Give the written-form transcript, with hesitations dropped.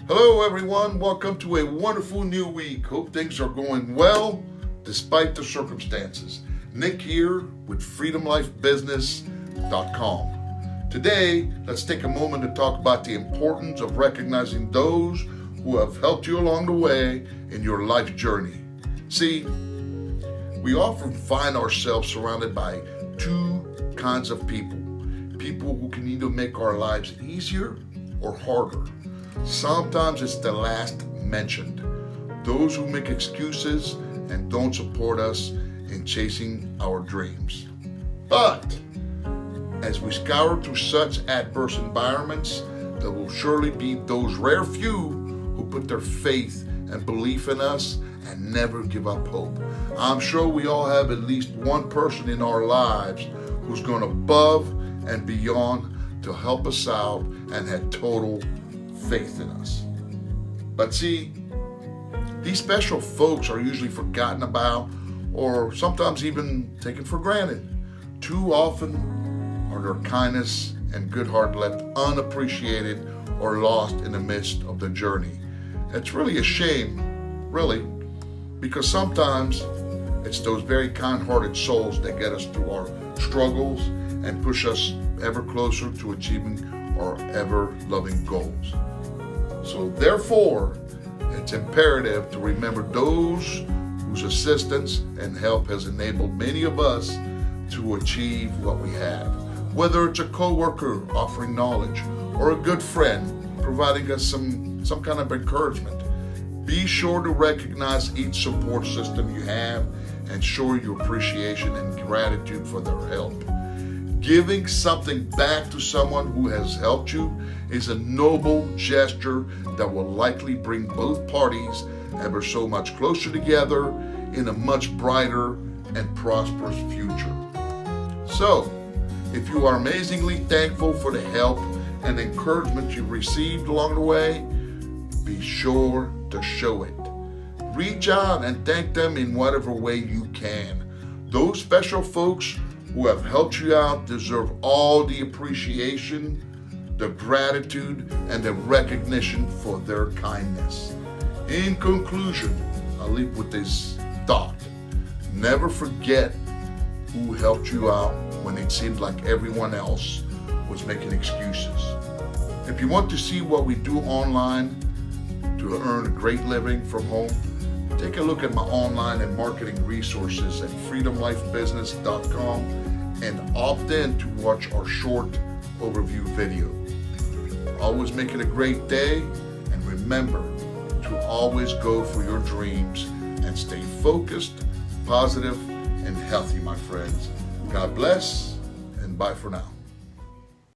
Hello everyone, welcome to a wonderful new week. Hope things are going well despite the circumstances. Nick here with freedomlifebusiness.com. Today, let's take a moment to talk about the importance of recognizing those who have helped you along the way in your life journey. See, we often find ourselves surrounded by two kinds of people. People who can either make our lives easier or harder. Sometimes it's the last mentioned. Those who make excuses and don't support us in chasing our dreams. But as we scour through such adverse environments, there will surely be those rare few who put their faith and belief in us and never give up hope. I'm sure we all have at least one person in our lives who's gone above and beyond to help us out and had total faith in us. But see, these special folks are usually forgotten about or sometimes even taken for granted. Too often are their kindness and good heart left unappreciated or lost in the midst of the journey. It's really a shame, really, because sometimes it's those very kind-hearted souls that get us through our struggles and push us ever closer to achieving our ever-loving goals. So therefore, it's imperative to remember those whose assistance and help has enabled many of us to achieve what we have. Whether it's a co-worker offering knowledge or a good friend providing us some kind of encouragement, be sure to recognize each support system you have and show your appreciation and gratitude for their help. Giving something back to someone who has helped you is a noble gesture that will likely bring both parties ever so much closer together in a much brighter and prosperous future. So, if you are amazingly thankful for the help and encouragement you've received along the way, be sure to show it. Reach out and thank them in whatever way you can. Those special folks who have helped you out deserve all the appreciation, the gratitude, and the recognition for their kindness. In conclusion, I'll leave with this thought. Never forget who helped you out when it seemed like everyone else was making excuses. If you want to see what we do online to earn a great living from home, take a look at my online and marketing resources at freedomlifebusiness.com and opt in to watch our short overview video. Always make it a great day, and remember to always go for your dreams and stay focused, positive, and healthy, my friends. God bless, and bye for now.